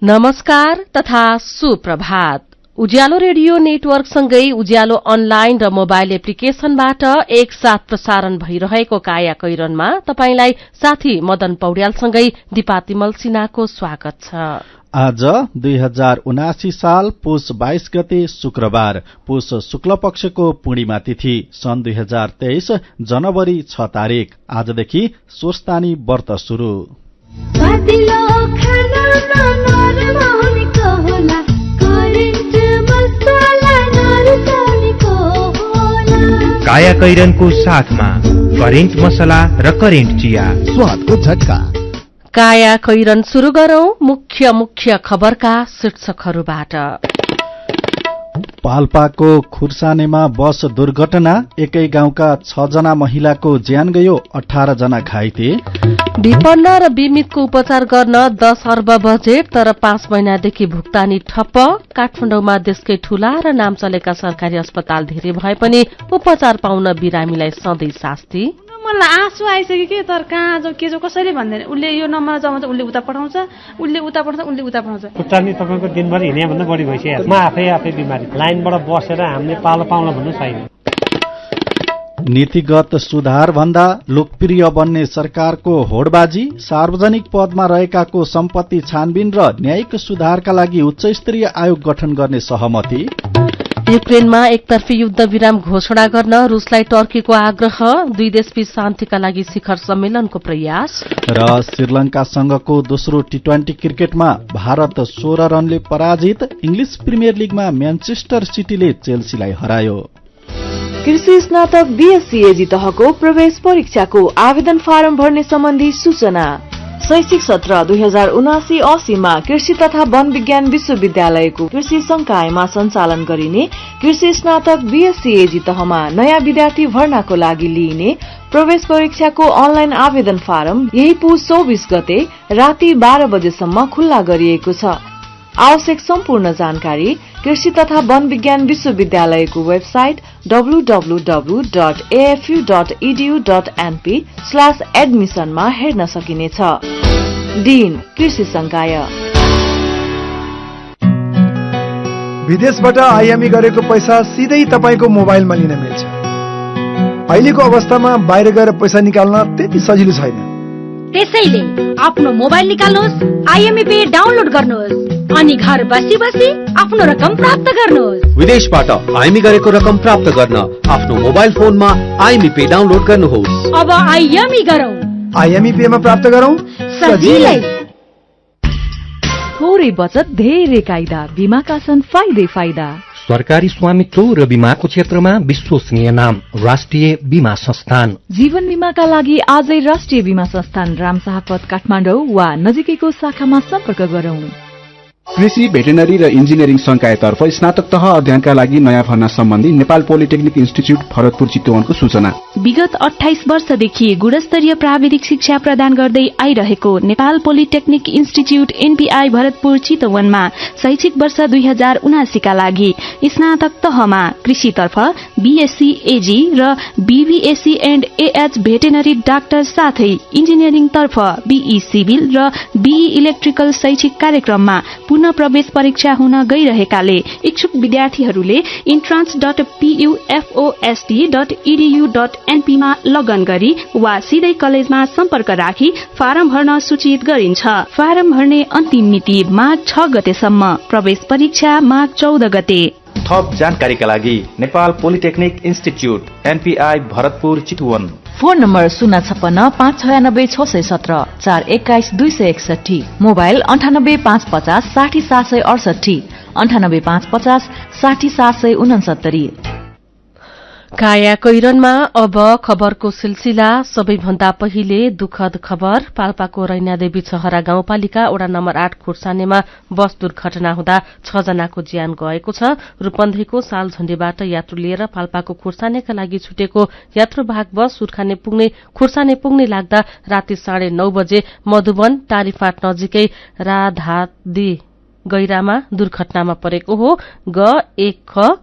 नमस्कार तथा सुप्रभात। उज्यालो रेडियो नेटवर्कसँगै उज्यालो अनलाइन र मोबाइल एप्लिकेशनबाट एकसाथ प्रसारण भइरहेको काया कैरनमा तपाईंलाई साथी मदन पौड्यालसँगै दिपा तिमल सिन्हाको स्वागत छ। आज 2079 साल पुष 22 गते शुक्रबार, पुष शुक्ल पक्षको पूर्णिमा तिथि, सन् 2023 जनवरी 6 तारिक। आजदेखि स्वस्थानी व्रत शुरू। काया कैरनको साथमा करेन्ट मसला र करेन्ट चिया, स्वादको झट्का। काया कैरन शुरू गरौं मुख्य खबरका शीर्षकहरूबाट। पाल्पाको खुर्सानेमा बस दुर्घटना, एकै गाउँका 6 जना महिलाको ज्यान गयो, 18 जना घाइते। विपन्न र बीमितको उपचार गर्न 10 अर्ब बजेट, तर 5 महिनादेखि भुक्तानी ठप्प। काठमाडौँमा देशकै ठूला र नाम चलेका सरकारी अस्पताल धेरै भए पनि उपचार पाउन बिरामीलाई सधैँ शास्ति। मलाई आँसु आइसक्यो कि, तर कहाँ जाउँ के जाउँ कसरी भन्दैन। उसले यो नम्बरमा जाउँछ, उसले उता पठाउँछ, उसले उता पठाउँछ। खुट्टा नि तपाईँको दिनभरि हिँड्या भन्दा बढी भइसक्यो। म आफै बिमारी, लाइनबाट बसेर हामीले पालो पाउन भन्नु छैन। नीतिगत सुधार भन्दा लोकप्रिय बन्ने सरकारको होडबाजी, सार्वजनिक पदमा रहेकाको सम्पत्ति छानबिन र न्यायिक सुधारका लागि उच्च स्तरीय आयोग गठन गर्ने सहमति। युक्रेनमा एकतर्फी युद्ध विराम घोषणा गर्न रूसलाई टर्कीको आग्रह, दुई देशबीच शान्तिका लागि शिखर सम्मेलनको प्रयास। र श्रीलंकासँगको दोस्रो टी20 क्रिकेटमा भारत 16 रनले पराजित। इंग्लिश प्रिमियर लीगमा म्यानचेस्टर सिटीले चेल्सीलाई हरायो। कृषि स्नातक बीएससी तहको प्रवेश परीक्षाको आवेदन फारम भर्ने सम्बन्धी सूचना। शैक्षिक सत्र 2079-80 मा कृषि तथा वन विज्ञान विश्वविद्यालयको कृषि संकायमा सञ्चालन गरिने कृषि स्नातक बीएससी तहमा नयाँ विद्यार्थी भर्नाको लागि लिइने प्रवेश परीक्षाको अनलाइन आवेदन फारम यही पुष 24 गते राति 12 बजेसम्म खुल्ला गरिएको छ। आवश्यक सम्पूर्ण जानकारी कृषि तथा वन विज्ञान विश्वविद्यालयको वेबसाइट www.afu.edu.np/admission मा हेर्न सकिनेछ। दिन कृषि संकाय। विदेशबाट आइएमई गरेको पैसा सिधै तपाईको मोबाइलमा लिन मिल्छ। अहिलेको अवस्थामा बाहिर गएर पैसा निकाल्न त्यति सजिलो छैन। त्यसैले आफ्नो मोबाइल निकाल्नुहोस्, आइएमई पे डाउनलोड गर्नुहोस् अनि घर बसी बसी आफ्नो रकम प्राप्त गर्नुहोस्। विदेशबाट आइएमई गरेको रकम प्राप्त गर्न आफ्नो मोबाइल फोनमा आइएमई पे डाउनलोड गर्नुहोस्। अब आइएमई गरौँ, आइएमई पे मा प्राप्त गरौँ सजिलै। थोरै बचत धेरै कायदा, बीमाका छन् फाइदा। सरकारी स्वामित्व र बीमाको क्षेत्रमा विश्वसनीय नाम राष्ट्रिय बीमा संस्थान। जीवन बीमाका लागि आजै राष्ट्रिय बीमा संस्थान रामशाहपथ काठमाडौँ वा नजिकैको शाखामा सम्पर्क गरौं। कृषि, भेटेनरी र इन्जिनियरिङ संकायतर्फ स्नातक तह अध्ययनका लागि नयाँ भर्ना सम्बन्धी नेपाल पोलिटेक्निक इन्स्टिच्युट भरतपुर चितवनको सूचना। विगत 28 वर्षदेखि गुणस्तरीय प्राविधिक शिक्षा प्रदान गर्दै आइरहेको Nepal polytechnic institute NPI Bharatpur चितवनमा शैक्षिक वर्ष 2079 का लागि स्नातक तहमा कृषितर्फ बीएससी एजी र BVSc and AH veterinary doctor साथै इन्जिनियरिङ तर्फ बीई सिभिल र बीई इलेक्ट्रिकल शैक्षिक कार्यक्रममा पुनः प्रवेश परीक्षा हुन गइरहेकाले इच्छुक विद्यार्थीहरूले entrance.pufosd.edu.np मा लगन गरी वा सिधै कलेजमा सम्पर्क राखी फारम भर्न सूचित गरिन्छ। फारम भर्ने अन्तिम मिति माघ 6 गतेसम्म, प्रवेश परीक्षा माघ 14 गते। थप जानकारीका लागि Nepal polytechnic institute NPI Bharatpur Chitwan. Phone number 056-596-617, 421-261, mobile 98-550-60-768, 98-550-60-769। काया कैरनमा अब खबरको सिलसिला। सबैभन्दा पहिले दुखद खबर। पाल्पाको रैनादेवी छहरा गाउँपालिका वडा नम्बर 8 खुर्सानेमा बस दुर्घटना हुँदा 6 जनाको ज्यान गएको छ। रूपन्देहीको सालझण्डीबाट यात्रु लिएर पाल्पाको खुर्सानेका लागि छुटेको यात्रुवाहक बस खुर्साने पुग्ने लाग्दा राति 9:30 बजे मधुवन टारीफाट नजिकै राधादी गैरामा दुर्घटनामा परेको हो। ग 1 ख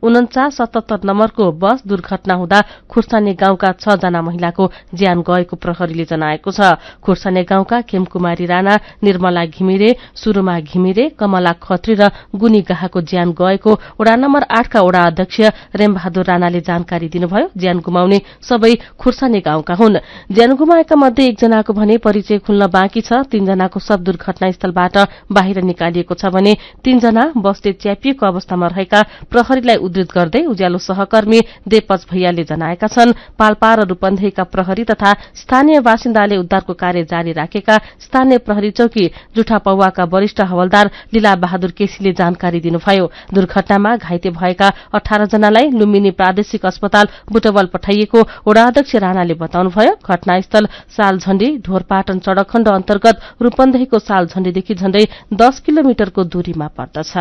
4977 नम्बरको बस दुर्घटना हुँदा खुर्साने गाउँका 6 जना महिलाको ज्यान गएको प्रहरीले जनाएको छ। खुर्साने गाउँका खेमकुमारी राणा, निर्मला घिमिरे, सुरुमा घिमिरे, कमला खत्री र गुनी गाहाको ज्यान गएको वडा नम्बर 8 का वडा अध्यक्ष रेमबहादुर राणाले जानकारी दिनुभयो। ज्यान गुमाउने सबै खुर्साने गाउँका हुन्। ज्यान गुमाएका मध्ये एकजनाको भने परिचय खुल्न बाँकी छ। 3 जनाको शव दुर्घटनास्थलबाट बाहिर निकालिएको छ भने 3 जना बसले च्यापिएको अवस्थामा रहेका प्रहरीलाई उद्धृत गर्दै उज्यालो सहकर्मी देवपज भैयाले जनाएका छन्। पाल्पा र रूपन्देहीका प्रहरी तथा स्थानीय बासिन्दाले उद्धारको कार्य जारी राखेका स्थानीय प्रहरी चौकी जुठा पौवाका वरिष्ठ हवलदार लीला बहादुर केसीले जानकारी दिनुभयो। दुर्घटनामा घाइते भएका 18 जनालाई लुम्बिनी प्रादेशिक अस्पताल बुटवल पठाइएको वडा अध्यक्ष राणाले बताउनुभयो। घटनास्थल सालझण्डी ढोरपाटन सड़क खण्ड अन्तर्गत रूपन्देहीको सालझण्डीदेखि झण्डै 10 किलोमिटरको दूरीमा पर्दछ।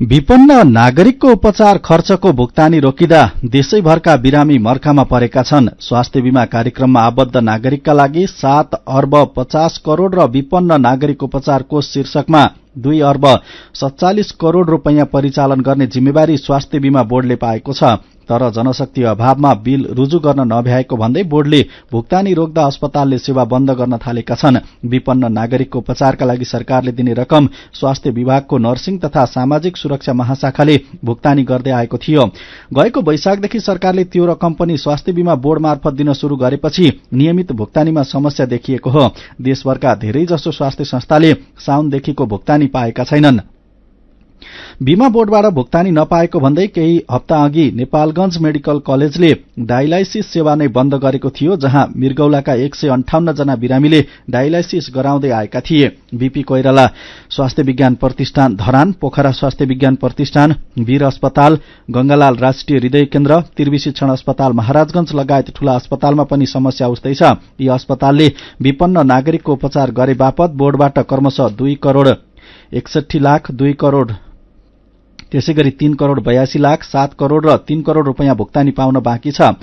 विपन्न नागरिकको उपचार खर्चको भुक्तानी रोकिँदा देशैभरका बिरामी मर्कामा परेका छन्। स्वास्थ्य बीमा कार्यक्रममा आबद्ध नागरिकका लागि 7 अर्ब 50 करोड़ र विपन्न नागरिक उपचार कोष शीर्षकमा 2 अर्ब 47 करोड़ रूपैयाँ परिचालन गर्ने जिम्मेवारी स्वास्थ्य बीमा बोर्डले पाएको छ। तर जनशक्ति अभावमा बिल रुजु गर्न नभ्याएको भन्दै बोर्डले भुक्तानी रोक्दा अस्पतालले सेवा बन्द गर्न थालेका छन्। विपन्न नागरिकको उपचारका लागि सरकारले दिने रकम स्वास्थ्य विभागको नर्सिङ तथा सामाजिक सुरक्षा महाशाखाले भुक्तानी गर्दै आएको थियो। गएको वैशाखदेखि सरकारले त्यो रकम पनि स्वास्थ्य बीमा बोर्ड मार्फत दिन शुरू गरेपछि नियमित भुक्तानीमा समस्या देखिएको हो। देशभरका धेरैजसो स्वास्थ्य संस्थाले साउनदेखिको भुक्तानी पाएका छैनन्। बीमा बोर्डबाट भुक्तानी नपाएको भन्दै केही हप्ता अघि नेपालगंज मेडिकल कलेजले डायलाइसिस सेवा नै बन्द गरेको थियो, जहाँ मिर्गौलाका 158 जना बिरामीले डायलाइसिस गराउँदै आएका थिए। बीपी कोइराला स्वास्थ्य विज्ञान प्रतिष्ठान धरान, पोखरा स्वास्थ्य विज्ञान प्रतिष्ठान, वीर अस्पताल, गंगालाल राष्ट्रिय हृदय केन्द्र, त्रिवी शिक्षण अस्पताल महाराजगंज लगायत ठूला अस्पतालमा पनि समस्या उस्तै छ। यी अस्पतालले विपन्न नागरिकको उपचार गरे बापत बोर्डबाट क्रमशः 2 करोड़ 61 लाख, 2 करोड़, त्यसैगरी 3 करोड़ 82 लाख, 7 करोड़ र 3 करोड़ रूपैयाँ भुक्तानी पाउन बाँकी छ।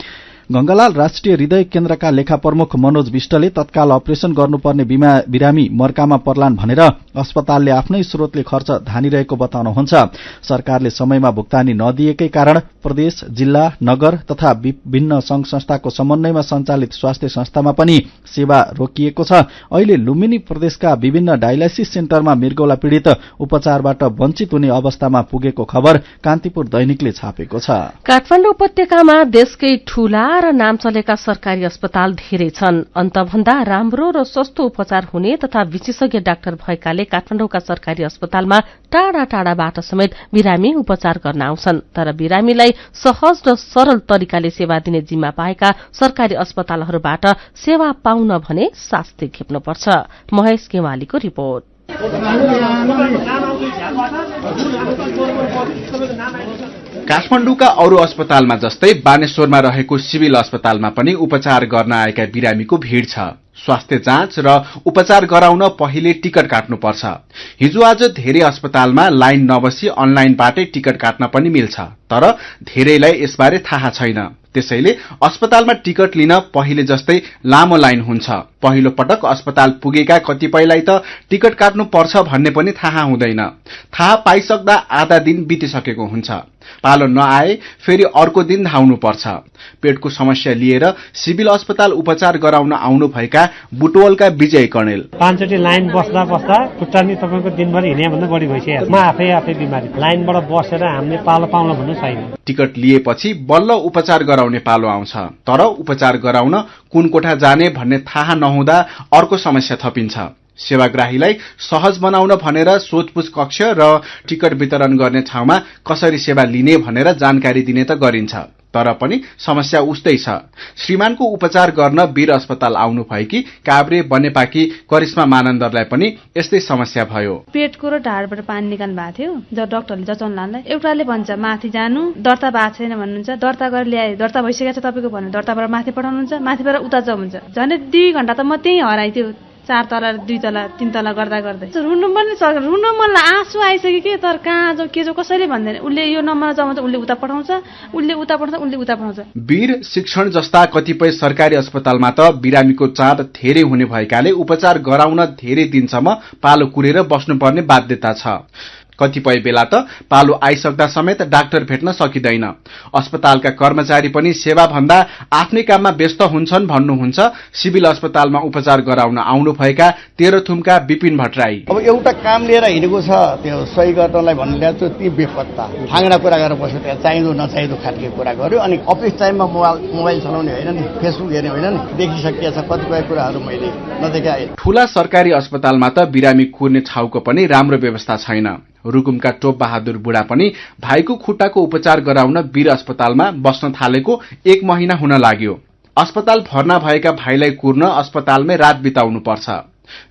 गंगालाल राष्ट्रिय हृदय केन्द्रका लेखा प्रमुख मनोज विष्टले तत्काल अपरेशन गर्नुपर्ने बिरामी मर्कामा पर्लान् भनेर अस्पतालले आफ्नै स्रोतले खर्च धानिरहेको बताउनुहुन्छ। सरकारले समयमा भुक्तानी नदिएकै कारण प्रदेश, जिल्ला, नगर तथा विभिन्न संघ संस्थाको समन्वयमा सञ्चालित स्वास्थ्य संस्थामा पनि सेवा रोकिएको छ। अहिले लुम्बिनी प्रदेशका विभिन्न डायलाइसिस सेन्टरमा मृगौला पीड़ित उपचारबाट वञ्चित हुने अवस्थामा पुगेको खबर कान्तिपुर दैनिकले छापेको छ। काठमाडौँ उपत्यकामा देशकै ठूला र नाम चलेका सरकारी अस्पताल धेरै छन्। अन्तभन्दा राम्रो र सस्तो उपचार हुने तथा विशेषज्ञ डाक्टर भएकाले काठमाडौँका सरकारी अस्पतालमा टाढा टाढाबाट समेत बिरामी उपचार गर्न आउँछन्। तर बिरामीलाई सहज र सरल तरिकाले सेवा दिने जिम्मा पाएका सरकारी अस्पतालहरूबाट सेवा पाउन भने शास्ति खेप्नुपर्छ। महेश केवालीको रिपोर्ट। काठमाडौँका अरू अस्पतालमा जस्तै बानेश्वरमा रहेको सिभिल अस्पतालमा पनि उपचार गर्न आएका बिरामीको भीड़ छ। स्वास्थ्य जाँच र उपचार गराउन पहिले टिकट काट्नुपर्छ। हिजो आज धेरै अस्पतालमा लाइन नबसी अनलाइनबाटै टिकट काट्न पनि मिल्छ, तर धेरैलाई यसबारे थाहा छैन। त्यसैले अस्पतालमा टिकट लिन पहिले जस्तै लामो लाइन हुन्छ। पहिलो पटक अस्पताल पुगेका कतिपयलाई त टिकट काट्नु पर्छ भन्ने पनि थाहा हुँदैन। थाहा पाइसक्दा आधा दिन बितिसकेको हुन्छ। पालो नआए फेरि अर्को दिन धाउनु पर्छ। पेटको समस्या लिएर सिभिल अस्पताल उपचार गराउन आउनु भएका बुटवलका विजय कणेल। 5 चोटि लाइन बस्दा बस्दा खुट्टा नि तपाईको दिनभरि हिँड्या भन्दा बढी भइसक्यो। म आफै बिमारी, लाइनबाट बसेर हामीले पालो पाउन भन्नु छैन। टिकट लिएपछि बल्ल उपचार गराउने पालो आउँछ। तर उपचार गराउन कुन कोठा जाने भन्ने थाहा नहुँदा अर्को समस्या थपिन्छ। सेवाग्राहीलाई सहज बनाउन भनेर सोधपुछ कक्ष र टिकट वितरण गर्ने ठाउँमा कसरी सेवा लिने भनेर जानकारी दिने त गरिन्छ, तर पनि समस्या उस्तै छ। श्रीमानको उपचार गर्न वीर अस्पताल आउनु भएकी काभ्रे बनेपाकी करिश्मा मानन्दरलाई पनि यस्तै समस्या भयो। पेटको र ढाडबाट पानी निकाल्नु भएको थियो। जब डाक्टरले जचाउन लानलाई एउटाले भन्छ माथि जानु, दर्ता भएको छैन भन्नुहुन्छ। दर्ता गरेर ल्याए, दर्ता भइसकेको छ तपाईको भन्नु, दर्ताबाट माथि पठाउनुहुन्छ, माथिबाट उता जाऊ हुन्छ। झन् 2 घण्टा त म त्यही हराइथ्यो। 4 तला 2 तला 3 तला गर्दा गर्दै रुनु पनि सक्छ रुनु मनलाई आँसु आइसक्यो के तर कहाँ जो के जो कसैले भन्दैन उले यो नम्बरमा जमाउँछ उले उता पठाउँछ उले उता पठाउँछ वीर शिक्षण जस्ता कतिपय सरकारी अस्पतालमा त बिरामीको चाँड धेरै हुने भएकाले उपचार गराउन धेरै दिनसम्म पालो कुरेर बस्नुपर्ने बाध्यता छ कतिपय बेला त पालो आइसक्दा समेत डाक्टर भेट्न सकिँदैन अस्पतालका कर्मचारी पनि सेवा भन्दा आफ्नै काममा व्यस्त हुन्छन् भन्नुहुन्छ सिभिल अस्पतालमा उपचार गराउन आउनु भएका तेह्रथुमका विपिन भट्टराई अब एउटा काम लिएर हिँडेको छ त्यो सही गर्नलाई भन्ने ती बेपत्ता भाङ्डा कुरा गरेर बस्यो त्यहाँ चाहिँदो नचाहिँदो खालको कुरा गर्यो अनि अफिस टाइममा मोबाइल चलाउने होइन नि फेसबुक हेर्ने होइन नि देखिसकिएको छ कतिपय कुराहरू मैले नदेखाए ठूला सरकारी अस्पतालमा त बिरामी कुर्ने ठाउँको पनि राम्रो व्यवस्था छैन रुकुमका टोप बहादुर बुढा पनि भाइको खुट्टाको उपचार गराउन वीर अस्पतालमा बस्न थालेको 1 महिना हुन लाग्यो अस्पताल भर्ना भएका भाइलाई कुर्न अस्पतालमै रात बिताउनु पर्छ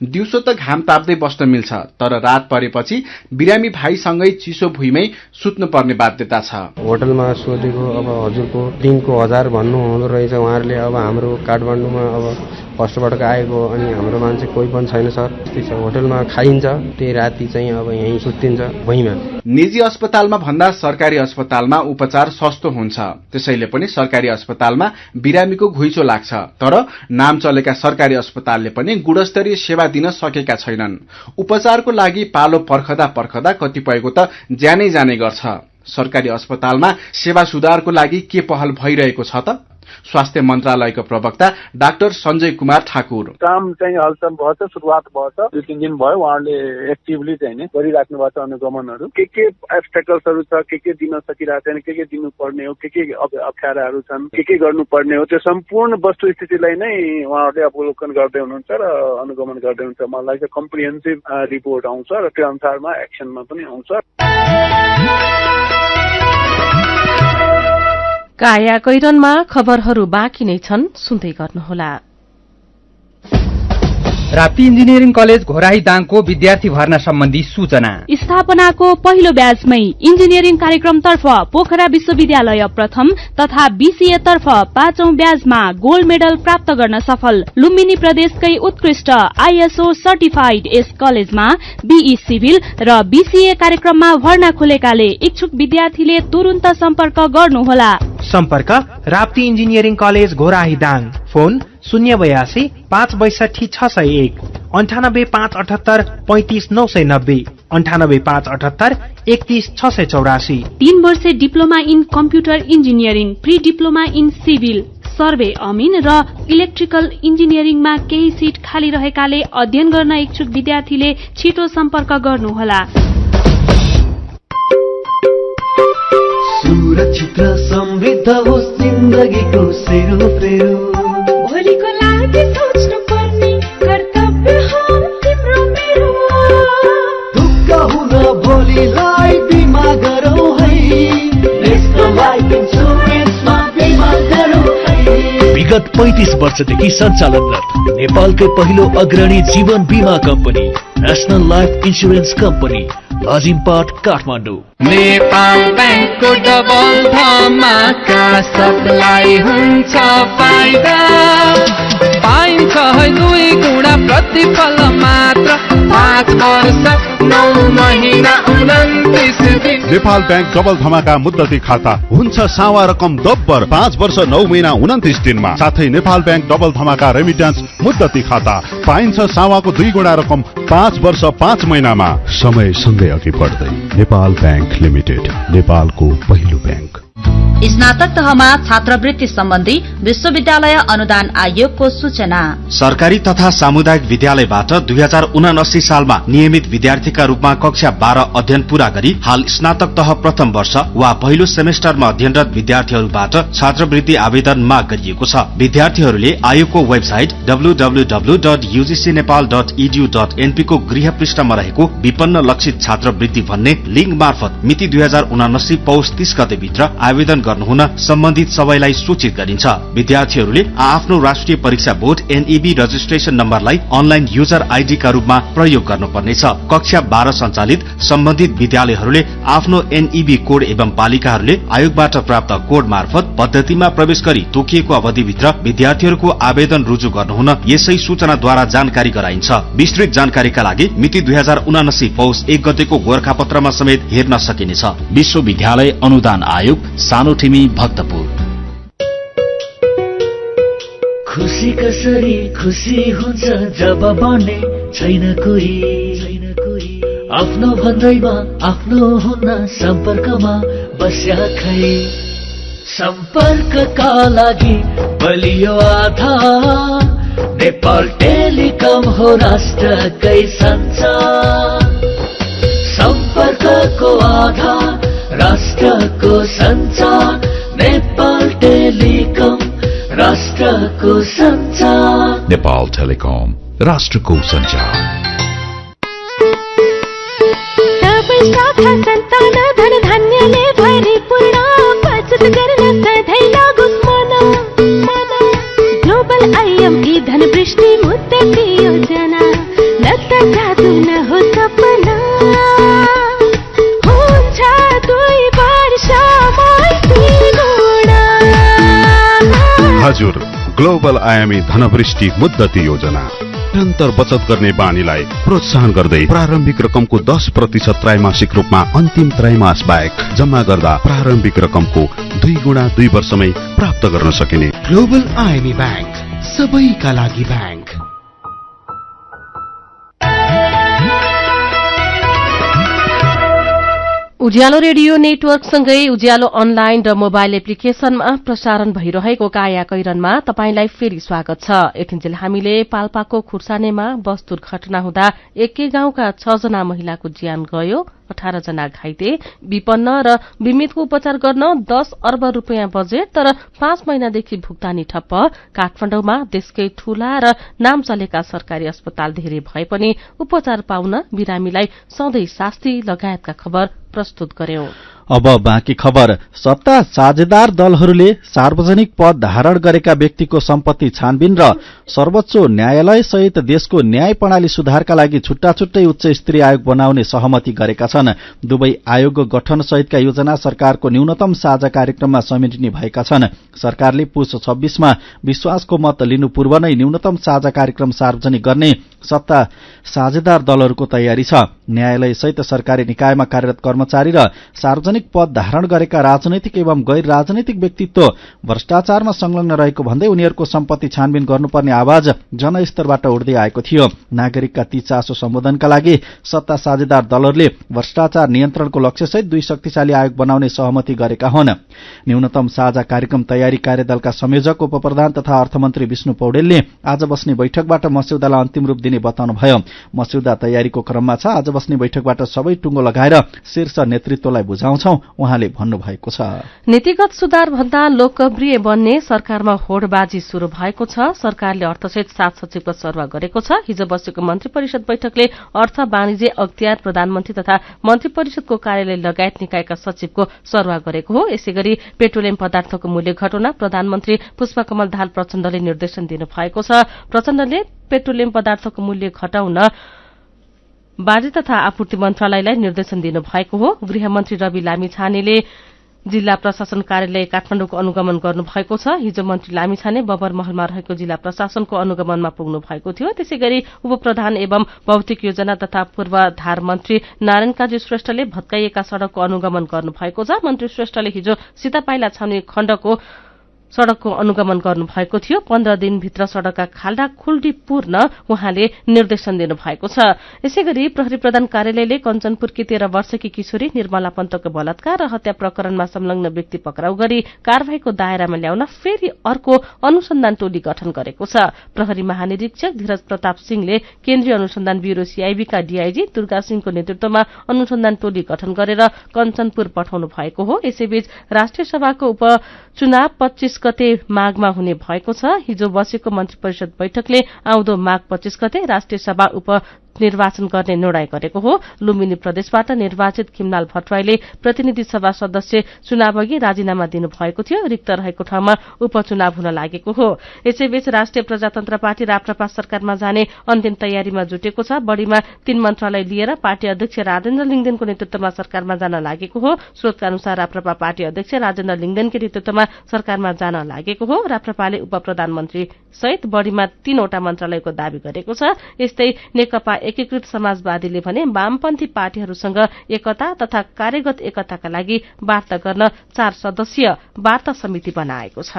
दिउँसो त घाम ताप्दै बस्न मिल्छ तर रात परेपछि बिरामी भाइसँगै चिसो भुइँमै सुत्नु पर्ने बाध्यता छ होटलमा सोधेको अब हजुरको दिनको 1000 भन्नु हुँदो रहेछ उहाँहरूले अब हाम्रो काठमाडौँमा अब फर्स्टबाट आएको अनि हाम्रो मान्छे कोही पनि छैन सर त्यही होटलमा खाइन्छ त्यही राति चाहिँ अब यहीँ सुत्तिन्छ भुइँमा निजी अस्पतालमा भन्दा सरकारी अस्पतालमा उपचार सस्तो हुन्छ त्यसैले पनि सरकारी अस्पतालमा बिरामीको घुइँचो लाग्छ तर नाम चलेका सरकारी अस्पतालले पनि गुणस्तरीय सेवा दिन सकेका छैनन् उपचारको लागि पालो पर्खदा कतिपयको त ज्यानै जाने गर्छ सरकारी अस्पतालमा सेवा सुधारको लागि के पहल भइरहेको छ त स्वास्थ्य मन्त्रालयको प्रवक्ता डाक्टर सञ्जय कुमार ठाकुर काम चाहिँ हालसम्म भएछ सुरुवात भएछ 2-3 दिन भयो उहाँहरूले एक्टिभली चाहिँ नि गरिराख्नु भएको छ अनुगमनहरू के एब्स्ट्याकल्सहरू छ के दिन सकिरहेको छैन के दिनुपर्ने हो के अप्ठ्याराहरू छन् के गर्नुपर्ने हो त्यो सम्पूर्ण वस्तुस्थितिलाई नै उहाँहरूले अवलोकन गर्दै हुनुहुन्छ र अनुगमन गर्दै हुनुहुन्छ मलाई चाहिँ कम्प्रिहेन्सिभ रिपोर्ट आउँछ र त्यो अनुसारमा एक्सनमा पनि आउँछ काया कैरनमा खबरहरू बाँकी नै छन् सुन्दै गर्नुहोला राप्ती इन्जिनियरिङ कलेज घोराही दाङको विद्यार्थी भर्ना सम्बन्धी सूचना स्थापनाको पहिलो ब्याचमै इन्जिनियरिङ कार्यक्रमतर्फ पोखरा विश्वविद्यालय प्रथम तथा बीसीए तर्फ 5औं ब्याचमा गोल्ड मेडल प्राप्त गर्न सफल लुम्बिनी प्रदेशकै उत्कृष्ट आईएसओ सर्टिफाइड यस कलेजमा बीई सिभिल र बीसीए कार्यक्रममा भर्ना खुलेकाले इच्छुक विद्यार्थीले तुरुन्त सम्पर्क गर्नुहोला सम्पर्क Rapti engineering college Ghorahi Dang phone 082 562 601 98 578 35 990 98 578 31 684 3 वर्षे diploma in computer engineering pre diploma in civil survey अमिन र इलेक्ट्रिकल इन्जिनियरिङमा केही सिट खाली रहेकाले अध्ययन गर्न इच्छुक विद्यार्थीले छिटो सम्पर्क गर्नुहोला सुरक्षित र समृद्ध होस् जिन्दगीको सेरोफेरो भोलिको लागि सोच्नु पर्ने कर्तव्य हो तिम्रो मेरो दुःख हुन भोलिलाई बिमा गरौँ है नेशनल लाइफ इन्सुरेन्समा बिमा गरौँ है विगत 35 वर्षदेखि सञ्चालनरत नेपालकै पहिलो अग्रणी जीवन बीमा company national life insurance company Lazimpat Kathmandu Nepal ब्याङ्कको डबल धमाका सबलाई हुन्छ फाइदा पाइन्छ है 2 गुणा प्रतिफल मात्र 5 वर्ष 9 महिना 29 दिन नेपाल ब्याङ्क डबल धमाका मुद्दती खाता हुन्छ सावा रकम दोब्बर 5 वर्ष 9 महिना 29 दिनमा साथै नेपाल ब्याङ्क डबल धमाका रेमिट्यान्स मुद्दती खाता पाइन्छ सावाको 2 गुणा रकम 5 वर्ष 5 महिनामा समय सँगै अघि बढ्दै नेपाल ब्याङ्क लिमिटेड नेपालको पहिलो ब्याङ्क स्नातक तहमा छात्रवृत्ति सम्बन्धी विश्वविद्यालय अनुदान आयोगको सूचना सरकारी तथा सामुदायिक विद्यालयबाट 2079 सालमा नियमित विद्यार्थीका रूपमा कक्षा 12 अध्ययन पूरा गरी हाल स्नातक तह प्रथम वर्ष वा पहिलो सेमेस्टरमा अध्ययनरत विद्यार्थीहरूबाट छात्रवृत्ति आवेदन माग गरिएको छ विद्यार्थीहरूले आयोगको वेबसाइट www.ugcnepal.edu.np को गृह पृष्ठमा रहेको विपन्न लक्षित छात्रवृत्ति भन्ने लिंक मार्फत मिति 2079 पौष 30 गते भित्र आवेदन गर्नुहुन सम्बन्धित सबैलाई सूचित गरिन्छ। विद्यार्थीहरूले आफ्नो राष्ट्रिय परीक्षा बोर्ड एनईबी रजिस्ट्रेसन नम्बरलाई अनलाइन युजर आईडी का रूपमा प्रयोग गर्नुपर्नेछ। कक्षा 12 सञ्चालित सम्बन्धित विद्यालयहरूले आफ्नो एनईबी कोड एवं पालिकाहरूले आयोगबाट प्राप्त कोड मार्फत पद्धतिमा प्रवेश गरी तोकिएको अवधिभित्र विद्यार्थीहरूको आवेदन रुजु गर्नुहुन यसै सूचनाद्वारा जानकारी गराइन्छ। विस्तृत जानकारीका लागि मिति 2079 पौष 1 गतेको गोरखापत्रमा समेत हेर्न सकिनेछ। विश्वविद्यालय अनुदान आयोग, सानोठिमी, भक्तपुर। खुशी कसरी खुशी हुन्छ जब बन्ने छैन कोही, आफ्नो भन्दैमा आफ्नो हुन सम्पर्कमा बस्या खै। सम्पर्कका लागि बलियो आधार नेपाल टेलिकम हो राष्ट्रकै सञ्चार। सम्पर्कको आधार राष्ट्रको सञ्चार, नेपाल टेलिकम राष्ट्रको सञ्चार। नेपाल टेलिकम राष्ट्रको सञ्चार। सबै शाखा सन्तान धन धान्यले भरिपूर्ण, बचत गर्न सधैँ लागोस् मन। ग्लोबल आइएमई धन वृष्टि मुद्दती योजना, न त जादु न हो सपना। हुन्छ 2 वर्षमै 3 गुणा। हजुर, ग्लोबल आयामी धनवृष्टि मुद्दती योजना निरन्तर बचत गर्ने बानीलाई प्रोत्साहन गर्दै प्रारम्भिक रकमको 10% त्रैमासिक रूपमा अन्तिम त्रैमास बाहेक जम्मा गर्दा प्रारम्भिक रकमको 2 गुणा 2 वर्षमै प्राप्त गर्न सकिने। ग्लोबल आइएमई बैंक, सबैका लागि बैंक। उज्यालो रेडियो नेटवर्कसँगै उज्यालो अनलाइन र मोबाइल एप्लिकेशनमा प्रसारण भइरहेको काया कैरनमा तपाईंलाई फेरि स्वागत छ। यतिन्जेल हामीले पाल्पाको खुर्सानेमा बस दुर्घटना हुँदा एकै गाउँका 6 जना महिलाको ज्यान गयो, 18 जना घाइते, विपन्न र बिमितको उपचार गर्न 10 अर्ब रूपियाँ बजेट तर 5 महिनादेखि भुक्तानी ठप्प। काठमाडौँमा देशकै ठूला र नाम चलेका सरकारी अस्पताल धेरै भए पनि उपचार पाउन बिरामीलाई सधैँ शास्ति लगायतका खबर प्रस्तुत गर्यौं। अब बाँकी खबर। सत्ता साझेदार दलहरूले सार्वजनिक पद धारण गरेका व्यक्तिको सम्पत्ति छानबिन र सर्वोच्च न्यायालय सहित देशको न्याय प्रणाली सुधारका लागि छुट्टा छुट्टै उच्च स्तरीय आयोग बनाउने सहमति गरेका छन्। दुवै आयोग गठन सहितका योजना सरकारको न्यूनतम साझा कार्यक्रममा समेटिने भएका छन्। सरकारले पुस 26 मा विश्वासको मत लिनु पूर्व नै न्यूनतम साझा कार्यक्रम सार्वजनिक गर्ने सत्ता साझेदार दलहरूको तयारी छ। न्यायालय सहित सरकारी निकायमा कार्यरत कर्मचारी र सार्वजनिक पद धारण गरेका राजनैतिक एवं गैर राजनैतिक व्यक्तित्व भ्रष्टाचारमा संलग्न रहेको भन्दै उनीहरूको सम्पत्ति छानबिन गर्नुपर्ने आवाज जनस्तरबाट उठ्दै आएको थियो। नागरिकका ती चासो सम्बोधनका लागि सत्ता साझेदार दलहरूले भ्रष्टाचार नियन्त्रणको लक्ष्यसहित 2 शक्तिशाली आयोग बनाउने सहमति गरेका हुन्। न्यूनतम साझा कार्यक्रम तयारी कार्यदलका संयोजक उपप्रधान तथा अर्थमन्त्री विष्णु पौडेलले आज बस्ने बैठकबाट मस्यौदालाई अन्तिम रूप दिने बताउनुभयो। मस्यौदा तयारीको क्रममा छ। आज बस्ने बैठकबाट सबै टुङ्गो लगाएर शीर्ष नेतृत्वलाई बुझाउँछौं उहाँले भन्नुभएको छ। नीतिगत सुधार भन्दा लोकप्रिय बन्ने सरकारमा होडबाजी शुरू भएको छ। सरकारले अर्थसहित 7 सचिवको सरुवा गरेको छ। हिजो बसेको मन्त्री परिषद बैठकले अर्थ, वाणिज्य, अख्तियार, प्रधानमन्त्री तथा मन्त्री परिषदको कार्यालय लगायत निकायका सचिवको सरुवा गरेको हो। यसैगरी पेट्रोलियम पदार्थको मूल्य घटाउन प्रधानमन्त्री पुष्पकमल दाहाल प्रचण्डले निर्देशन दिनुभएको छ। प्रचण्डले पेट्रोलियम पदार्थको मूल्य घटाउन वाणिज्य तथा आपूर्ति मन्त्रालयलाई निर्देशन दिनुभएको हो। गृहमन्त्री रवि लामिछानेले जिल्ला प्रशासन कार्यालय काठमाडौँको अनुगमन गर्नुभएको छ। हिजो मन्त्री लामिछाने बबरमहलमा रहेको जिल्ला प्रशासनको अनुगमनमा पुग्नु भएको थियो। त्यसैगरी उपप्रधान एवं भौतिक योजना तथा पूर्वाधार मन्त्री नारायण काजी श्रेष्ठले भत्काइएका सड़कको अनुगमन गर्नुभएको छ। मन्त्री श्रेष्ठले हिजो सीतापाइला छाउनी खण्डको सड़कको अनुगमन गर्नुभएको थियो। 15 दिनभित्र सड़कका खाल्डा खुल्डी पूर्ण उहाँले निर्देशन दिनुभएको छ। यसैगरी प्रहरी प्रधान कार्यालयले कञ्चनपुरकी 13 वर्षकी किशोरी निर्मला पन्तको बलात्कार र हत्या प्रकरणमा संलग्न व्यक्ति पक्राउ गरी कारवाहीको दायरामा ल्याउन फेरि अर्को अनुसन्धान टोली गठन गरेको छ। प्रहरी महानिरीक्षक धीरज प्रताप सिंहले केन्द्रीय अनुसन्धान ब्यूरो सीआईबीका डीआईजी दुर्गा सिंहको नेतृत्वमा अनुसन्धान टोली गठन गरेर कञ्चनपुर पठाउनु भएको हो। यसैबीच राष्ट्रिय सभाको उपचुनाव 25 गते माघमा हुने भएको छ। हिजो बसेको मन्त्री परिषद बैठकले आउँदो माघ 25 गते राष्ट्रिय सभा निर्वाचन गर्ने निर्णय गरेको हो। लुम्बिनी प्रदेशबाट निर्वाचित खिमलाल भट्टराईले प्रतिनिधि सभा सदस्य चुनावअघि राजीनामा दिनुभएको थियो। रिक्त रहेको ठाउँमा उपचुनाव हुन लागेको हो। यसैबीच राष्ट्रिय प्रजातन्त्र पार्टी राप्रपा सरकारमा जाने अन्तिम तयारीमा जुटेको छ। बढ़ीमा 3 मन्त्रालय लिएर पार्टी अध्यक्ष राजेन्द्र लिङदेनको नेतृत्वमा सरकारमा जान लागेको हो। स्रोतका अनुसार राप्रपा पार्टी अध्यक्ष राजेन्द्र लिङदेनकै नेतृत्वमा सरकारमा जान लागेको हो। राप्रपाले उप प्रधानमन्त्री सहित बढ़ीमा 3 वटा मन्त्रालयको दावी गरेको छ। यस्तै नेकपा एकीकृत समाजवादीले भने वामपन्थी पार्टीहरूसँग एकता तथा कार्यगत एकताका लागि वार्ता गर्न 4 सदस्यीय वार्ता समिति बनाएको छ।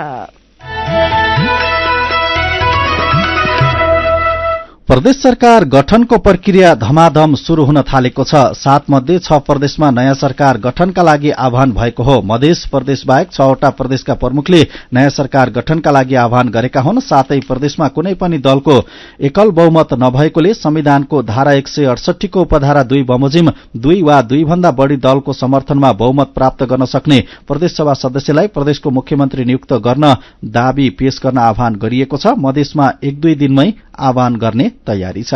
प्रदेश सरकार गठनको प्रक्रिया धमाधम शुरू हुन थालेको छ। 7 मध्ये 6 प्रदेशमा नयाँ सरकार गठनका लागि आह्वान भएको हो। मधेस प्रदेश बाहेक 6 वटा प्रदेशका प्रमुखले नयाँ सरकार गठनका लागि आह्वान गरेका हुन्। साथै प्रदेशमा कुनै पनि दलको एकल बहुमत नभएकोले संविधानको धारा 168 को उपधारा 2 बमोजिम 2 वा 2 भन्दा बढ़ी दलको समर्थनमा बहुमत प्राप्त गर्न सक्ने प्रदेशसभा सदस्यलाई प्रदेशको मुख्यमन्त्री नियुक्त गर्न दावी पेश गर्न आह्वान गरिएको छ। मधेसमा 1-2 दिनमै आह्वान गर्ने तयारी छ।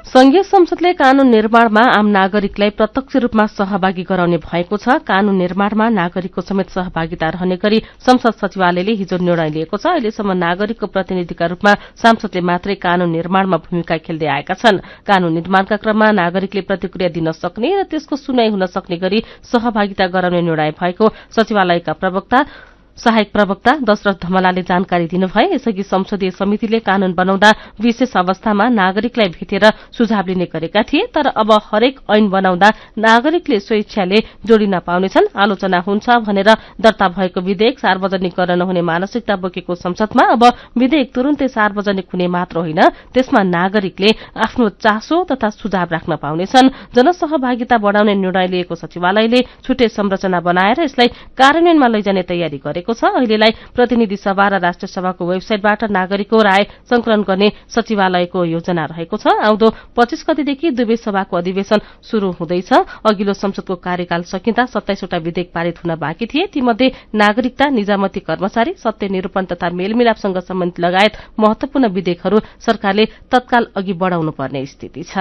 संघीय संसदले कानून निर्माणमा आम नागरिकलाई प्रत्यक्ष रूपमा सहभागी गराउने भएको छ। कानून निर्माणमा नागरिकको समेत सहभागिता रहने गरी संसद सचिवालयले हिजो निर्णय लिएको छ। अहिलेसम्म नागरिकको प्रतिनिधिका रूपमा सांसदले मात्रै कानून निर्माणमा भूमिका खेल्दै आएका छन्। कानून निर्माणका क्रममा नागरिकले प्रतिक्रिया दिन सक्ने र त्यसको सुनाई हुन सक्ने गरी सहभागिता गराउने निर्णय भएको सचिवालयका सहायक प्रवक्ता दशरथ धमलाले जानकारी दिनुभए। यसअघि संसदीय समितिले कानून बनाउँदा विशेष अवस्थामा नागरिकलाई भेटेर सुझाव लिने गरेका थिए। तर अब हरेक ऐन बनाउँदा नागरिकले स्वेच्छाले जोडिन पाउनेछन्। आलोचना हुन्छ भनेर दर्ता भएको विधेयक सार्वजनिक गर्न नहुने मानसिकता बोकेको संसदमा अब विधेयक तुरुन्तै सार्वजनिक हुने मात्र होइन, त्यसमा नागरिकले आफ्नो चासो तथा सुझाव राख्न पाउनेछन्। जनसहभागिता बढ़ाउने निर्णय लिएको सचिवालयले छुट्टै संरचना बनाएर यसलाई कार्यान्वयनमा लैजाने तयारी गरेको छ। अहिलेलाई प्रतिनिधि सभा र राष्ट्रिय सभाको वेबसाइटबाट नागरिकको राय संकलन गर्ने सचिवालयको योजना रहेको छ। आउँदो 25 गतेदेखि दुवै सभाको अधिवेशन शुरू हुँदैछ। अघिल्लो संसदको कार्यकाल सकिँदा 27 वटा विधेयक पारित हुन बाँकी थिए। तीमध्ये नागरिकता, निजामती कर्मचारी, सत्य निरूपण तथा मेलमिलापसँग सम्बन्धित लगायत महत्वपूर्ण विधेयकहरू सरकारले तत्काल अघि बढ़ाउनु पर्ने स्थिति छ।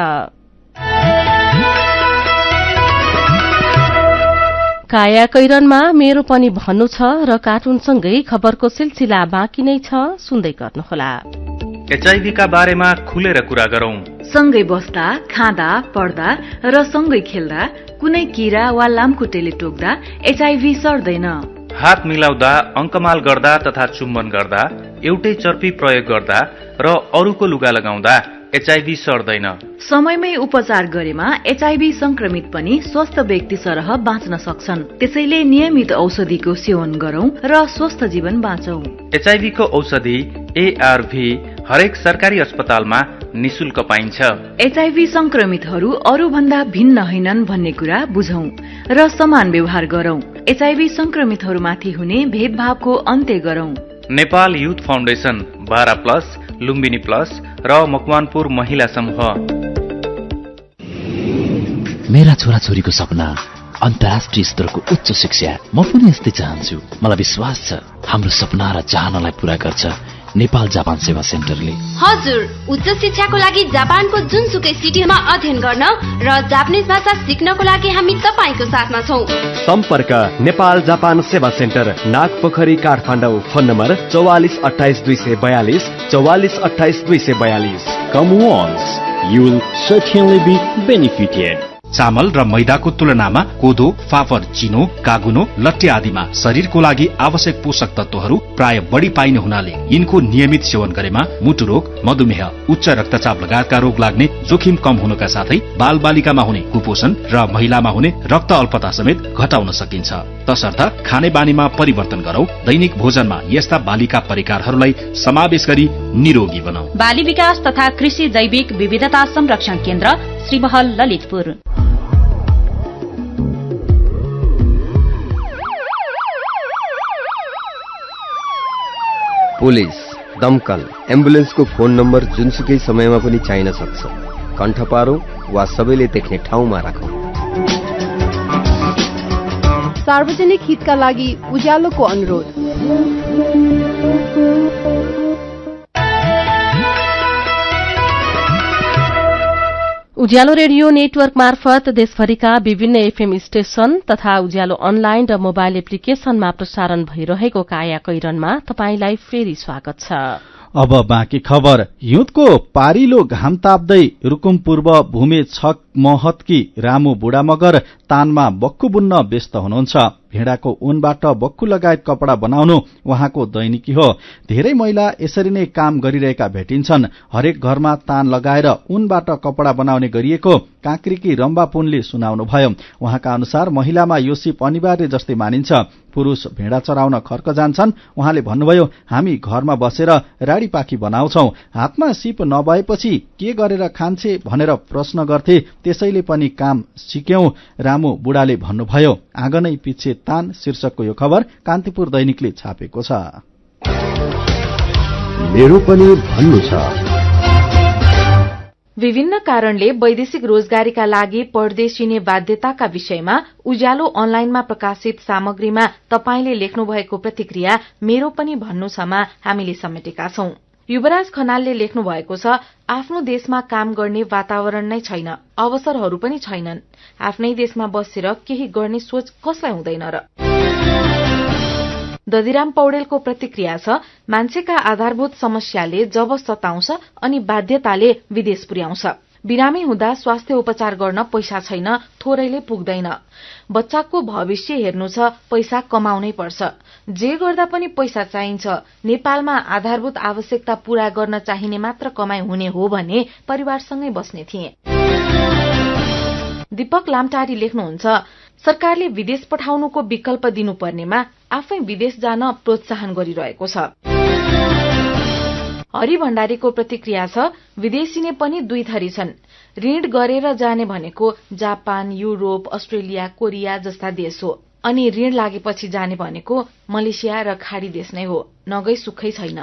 काया कैरनमा मेरो पनि भन्नु छ र कार्टुनसँगै खबरको सिलसिला बाँकी नै छ, सुन्दै गर्नुहोला। एचआईभी का बारेमा खुलेर कुरा गरौं। सँगै बस्दा, खाँदा, पढ्दा र सँगै खेल्दा कुनै कीरा वा लामखुट्टेले टोक्दा एचआईभी सर्दैन। हात मिलाउँदा, अंकमाल गर्दा तथा चुम्बन गर्दा, एउटै चर्पी प्रयोग गर्दा र अरूको लुगा लगाउँदा एचआईभी सर्दैन। समयमै उपचार गरेमा एचआईभी संक्रमित पनि स्वस्थ व्यक्ति सरह बाँच्न सक्छन्। त्यसैले नियमित औषधिको सेवन गरौं र स्वस्थ जीवन बाँचौं। एचआईभी को औषधि एआरभी हरेक सरकारी अस्पतालमा निशुल्क पाइन्छ। एचआईभी संक्रमितहरू अरू भन्दा भिन्न होइनन् भन्ने कुरा बुझौं र समान व्यवहार गरौं। एचआईभी संक्रमितहरूमाथि हुने भेदभावको अन्त्य गरौं। Nepal youth foundation, 12+, Lumbini plus र मकवानपुर महिला समूह। मेरा छोराछोरीको सपना अन्तर्राष्ट्रिय स्तरको उच्च शिक्षा। म पनि यस्तै चाहन्छु। मलाई विश्वास छ हाम्रो सपना र चाहनालाई पूरा गर्छ नेपाल जापान सेवा सेन्टरले। हजुर, उच्च शिक्षाको लागि जापानको जुनसुकै सिटीमा अध्ययन गर्न र जापानिज भाषा सिक्नको लागि हामी तपाईको साथमा छौं। सम्पर्क नेपाल जापान सेवा center, Nagpokhari, Kathmandu. Phone number 4428 242 4428 242। Come once, you will certainly be benefited. चामल र मैदाको तुलनामा कोदो, फापर, चिनो, कागुनो, लट्टे आदिमा शरीरको लागि आवश्यक पोषक तत्वहरू प्राय बढी पाइने हुनाले यिनको नियमित सेवन गरेमा मुटु रोग, मधुमेह, उच्च रक्तचाप लगायतका रोग लाग्ने जोखिम कम हुनका साथै बाल बालिकामा हुने कुपोषण र महिलामा हुने रक्त अल्पता समेत घटाउन सकिन्छ। तसर्थ खाने बानीमा परिवर्तन गरौं। दैनिक भोजनमा यस्ता बालिका परिकारहरूलाई समावेश गरी निरोगी बनाऊ। बाली विकास तथा कृषि जैविक विविधता संरक्षण केन्द्र, श्रीमहल, ललितपुर। पुलिस, दमकल, एम्बुलेन्सको फोन नम्बर जुनसुकै समयमा पनि चाहिन सक्छ। कण्ठ पारौं वा सबैले देख्ने ठाउँमा राखौं। सार्वजनिक हितका लागि उज्यालोको अनुरोध। उज्यालो रेडियो नेटवर्क मार्फत देशभरिका विभिन्न एफएम स्टेशन तथा उज्यालो अनलाइन र मोबाइल एप्लिकेशनमा प्रसारण भइरहेको काया कैरनमा तपाईंलाई फेरि स्वागत छ। अब बाँकी खबर। हिउँदको पारिलो घाम ताप्दै रुकुम पूर्व भूमि छक महतकी रामु बुढा मगर तानमा बक्खु बुन्न व्यस्त हुनुहुन्छ। भेडाको ऊनबाट बक्खु लगायत कपड़ा बनाउनु उहाँको दैनिकी हो। धेरै महिला यसरी नै काम गरिरहेका भेटिन्छन्। हरेक घरमा तान लगाएर ऊनबाट कपड़ा बनाउने गरिएको काँक्रीकी रम्बा पुनले सुनाउनुभयो। उहाँका अनुसार महिलामा यो सिप अनिवार्य जस्तै मानिन्छ। पुरूष भेडा चराउन खर्क जान्छन्। उहाँले भन्नुभयो, हामी घरमा बसेर राडीपाखी बनाउँछौ, हातमा सिप नभएपछि के गरेर खान्छे भनेर प्रश्न गर्थे, त्यसैले पनि काम सिक्यौं, रामु बुढाले भन्नुभयो। आँगनै पिछे तान शीर्षकको यो खबर कान्तिपुर दैनिकले छापेको छ। मेरो पनि भन्नु छ। विभिन्न कारणले वैदेशिक रोजगारीका लागि परदेशिने बाध्यताका विषयमा उज्यालो अनलाइनमा प्रकाशित सामग्रीमा तपाईंले लेख्नु भएको प्रतिक्रिया मेरो पनि भन्नु छमा हामीले समेटेका छौं। युवराज खनालले लेख्नु भएको छ, आफ्नो देशमा काम गर्ने वातावरण नै छैन, अवसरहरू पनि छैनन्। आफ्नै देशमा बसेर केही गर्ने सोच कसलाई हुँदैन र। दधिराम पौडेलको प्रतिक्रिया छ, मान्छेका आधारभूत समस्याले जब सताउँछ अनि बाध्यताले विदेश पुर्याउँछ। बिरामी हुँदा स्वास्थ्य उपचार गर्न पैसा छैन, थोरैले पुग्दैन। बच्चाको भविष्य हेर्नु छ, पैसा कमाउनै पर्छ। जे गर्दा पनि पैसा चाहिन्छ। नेपालमा आधारभूत आवश्यकता पूरा गर्न चाहिने मात्र कमाई हुने हो भने परिवारसँगै बस्ने थिए। दीपक लामटारी लेख्नुहुन्छ, सरकारले विदेश पठाउनुको विकल्प दिनुपर्नेमा आफै विदेश जान प्रोत्साहन गरिरहेको छ। हरि भण्डारीको प्रतिक्रिया छ, विदेशीने पनि दुई थरी छन्। ऋण गरेर जाने भनेको जापान, युरोप, अस्ट्रेलिया, कोरिया जस्ता देश हो। अनि ऋण लागेपछि जाने भनेको मलेसिया र खाडी देश नै हो। नगई सुखै छैन।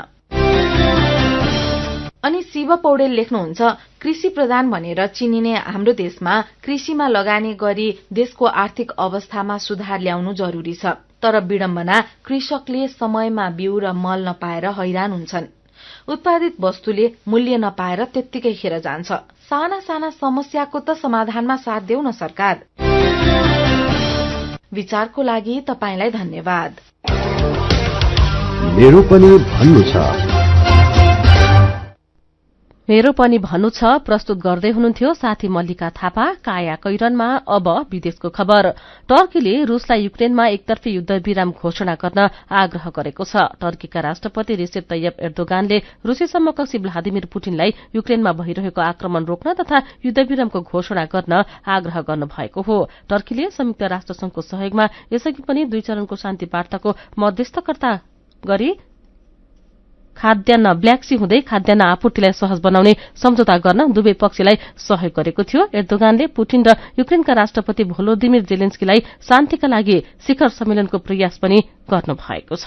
अनि शिव पौडेल लेख्नुहुन्छ, कृषि प्रधान भनेर चिनिने हाम्रो देशमा कृषिमा लगानी गरी देशको आर्थिक अवस्थामा सुधार ल्याउनु जरूरी छ। तर विडम्बना, कृषकले समयमा बिउ र मल नपाएर हैरान हुन्छन्। उत्पादित वस्तुले मूल्य नपाएर त्यत्तिकै खेर जान्छ। साना साना समस्याको त समाधानमा साथ देऊ न सरकार। विचारको लागि तपाईंलाई धन्यवाद। मेरो पनि भन्नु छ। मेरो पनि भन्नु छ प्रस्तुत गर्दै हुनुहुन्थ्यो साथी मल्लिका थापा। काया कैरनमा अब विदेशको खबर। टर्कीले रूसलाई युक्रेनमा एकतर्फी युद्ध विराम घोषणा गर्न आग्रह गरेको छ। टर्कीका राष्ट्रपति रेसेप तय्यप एर्दोगानले रूसी समकक्षी भ्लादिमिर पुटिनलाई युक्रेनमा भइरहेको आक्रमण रोक्न तथा युद्धविरामको घोषणा गर्न आग्रह गर्नुभएको हो। टर्कीले संयुक्त राष्ट्र संघको सहयोगमा यसअघि पनि 2 चरणको शान्ति वार्ताको मध्यस्थकर्ता गरी खाद्यान्न ब्ल्याक सी हुँदै खाद्यान्न आपूर्तिलाई सहज बनाउने सम्झौता गर्न दुवै पक्षलाई सहयोग गरेको थियो। एर्दोगानले पुटिन र युक्रेनका राष्ट्रपति भोलोदिमिर जेलेन्स्कीलाई शान्तिका लागि शिखर सम्मेलनको प्रयास पनि गर्नुभएको छ।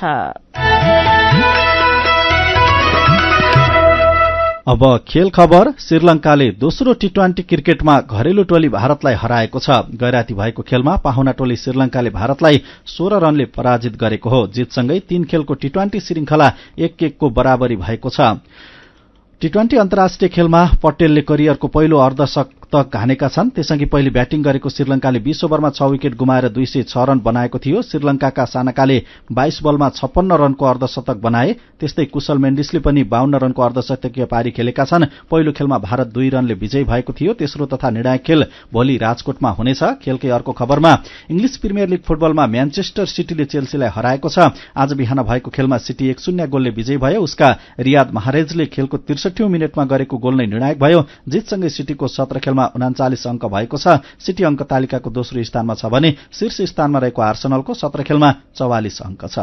अब खेल खबर। श्रीलंकाले दोस्रो टी20 क्रिकेटमा घरेलु टोली भारतलाई हराएको छ। गैराती भएको खेलमा पाहुना टोली श्रीलंकाले भारतलाई 16 रनले पराजित गरेको हो। जितसँगै 3 खेलको टी20 श्रृंखला 1-1 को बराबरी भएको छ। टी20 अन्तर्राष्ट्रिय खेलमा पटेलले करियरको पहिलो अर्धशतक हानेका छन्। त्यसअघि पहिले ब्याटिङ गरेको श्रीलंकाले 20 ओभरमा 6 विकेट गुमाएर 206 रन बनाएको थियो। श्रीलंकाका सानाकाले 22 बलमा 56 रनको अर्धशतक बनाए। त्यस्तै कुशल मेन्डिसले पनि 52 रनको अर्धशतकीय पारी खेलेका छन्। पहिलो खेलमा भारत 2 रनले विजयी भएको थियो। तेस्रो तथा निर्णायक खेल भोलि राजकोटमा हुनेछ। खेलकै अर्को खबरमा इंग्लिश प्रिमियर लीग फुटबलमा म्यानचेस्टर सिटीले चेल्सीलाई हराएको छ। आज बिहान भएको खेलमा सिटी 1-0 गोलले विजयी भयो। उसका रियाद माहरेजले खेलको 63औं मिनेटमा गरेको गोल नै निर्णायक भयो। जितसँगै सिटीको 17 खेलमा 39 अंक भएको छ। सिटी अंक तालिकाको दोस्रो स्थानमा छ भने शीर्ष स्थानमा रहेको आर्सेनलको 17 खेलमा 44 अंक छ।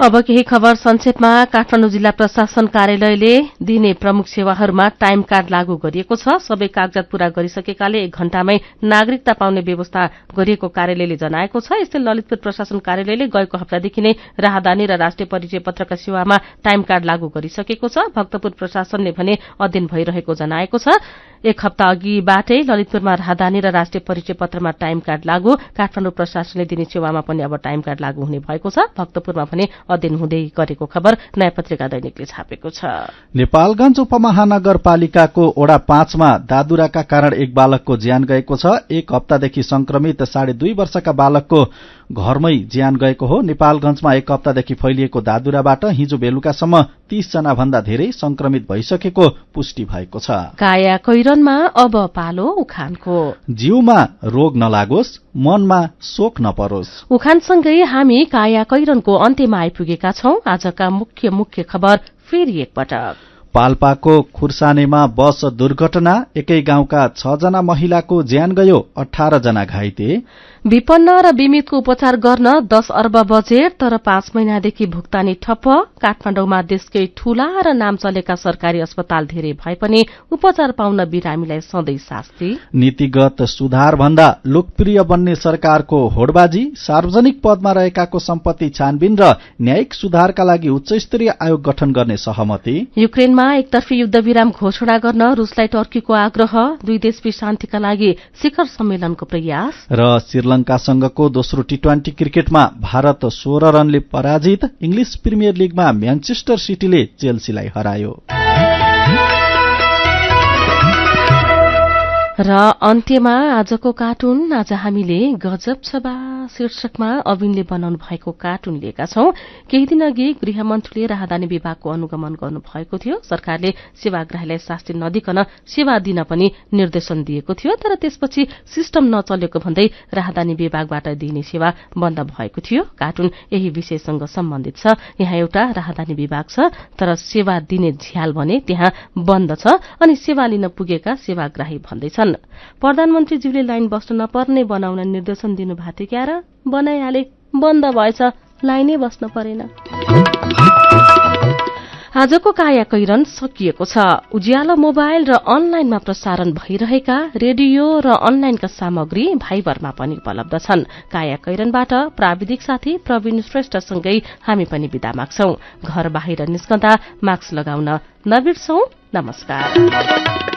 अब केही खबर संक्षेपमा। काठमाडौँ जिल्ला प्रशासन कार्यालयले दिने प्रमुख सेवाहरूमा टाइम कार्ड लागू गरिएको छ। सबै कागजात पूरा गरिसकेकाले 1 घण्टामै नागरिकता पाउने व्यवस्था गरिएको कार्यालयले जनाएको छ। यस्तै ललितपुर प्रशासन कार्यालयले गएको हप्तादेखि नै राहदानी र राष्ट्रिय परिचय पत्रका सेवामा टाइम कार्ड लागू गरिसकेको छ। भक्तपुर प्रशासनले भने अध्ययन भइरहेको जनाएको छ। 1 हप्ता अघिबाटै ललितपुरमा राहदानी र राष्ट्रिय परिचय पत्रमा टाइम कार्ड लागू। काठमाडौँ प्रशासनले दिने सेवामा पनि अब टाइम कार्ड लागू हुने भएको छ। भक्तपुरमा भने अध्ययन हुँदै गरेको खबर नयाँ पत्रिका दैनिकले छापेको छ। नेपालगञ्ज उपमहानगरपालिकाको वडा 5 मा दादुराका कारण एक बालकको ज्यान गएको छ। एक हप्तादेखि संक्रमित 2.5 वर्षका बालकको घरमै ज्यान गएको हो। नेपालगञ्जमा एक हप्तादेखि फैलिएको दादुराबाट हिजो बेलुकासम्म 30 जना भन्दा धेरै संक्रमित भइसकेको पुष्टि भएको छ। काया कैरनमा अब पालो उखानको। जिउमा रोग नलागोस्, मनमा शोक नपरोस्। उखानसँगै हामी काया कैरनको अन्त्यमा आइपुगेका छौं। आजका मुख्य खबर फेरि एकपटक। पाल्पाको खुर्सानेमा बस दुर्घटना, एकै गाउँका 6 जना महिलाको ज्यान गयो, 18 जना घाइते। विपन्न र बीमितको उपचार गर्न 10 अर्ब बजेट, तर 5 महिनादेखि भुक्तानी ठप्प। काठमाडौँमा देशकै ठूला र नाम चलेका सरकारी अस्पताल धेरै भए पनि उपचार पाउन बिरामीलाई सधैँ शास्ति। नीतिगत सुधार भन्दा लोकप्रिय बन्ने सरकारको होडबाजी, सार्वजनिक पदमा रहेकाको सम्पत्ति छानबिन र न्यायिक सुधारका लागि उच्चस्तरीय आयोग गठन गर्ने सहमति। युक्रेनमा एकतर्फी युद्धविराम घोषणा गर्न रुसलाई टर्कीको आग्रह। 2 देशबीच शान्तिका लागि शिखर सम्मेलनको प्रयास। र श्रीलंकासँगको दोस्रो टी20 क्रिकेटमा भारत 16 रनले पराजित। इंग्लिश प्रिमियर लीगमा म्यानचेस्टर सिटीले चेल्सीलाई हरायो। र अन्त्यमा आजको कार्टुन। आज हामीले गजब छ बा शीर्षकमा अविनले बनाउनु भएको कार्टुन लिएका छौं। केही दिन अघि गृहमन्त्रीले राहदानी विभागको अनुगमन गर्नुभएको थियो। सरकारले सेवाग्राहीलाई शास्ति नदिकन सेवा दिन पनि निर्देशन दिएको थियो, तर त्यसपछि सिस्टम नचलेको भन्दै राहदानी विभागबाट दिइने सेवा बन्द भएको थियो। कार्टुन यही विषयसँग सम्बन्धित छ। यहाँ एउटा राहदानी विभाग छ, तर सेवा दिने झ्याल भने त्यहाँ बन्द छ, अनि सेवा लिन पुगेका सेवाग्राही भन्दैछन् प्रधानमन्त्रीज्यूले लाइन बस्न नपर्ने बनाउन निर्देशन दिनुभएको थियो क्या, र बनाइहाले, बन्द भएछ, लाइनै बस्न परेन। आजको काया कैरन सकिएको छ। उज्यालो मोबाइल र अनलाइनमा प्रसारण भइरहेका रेडियो र अनलाइनका सामग्री भाइबरमा पनि उपलब्ध छन्। काया कैरनबाट प्राविधिक साथी प्रवीण श्रेष्ठसँगै हामी पनि बिदा माग्छौं। घर बाहिर निस्कँदा मास्क लगाउन नबिर्सौं। नमस्कार।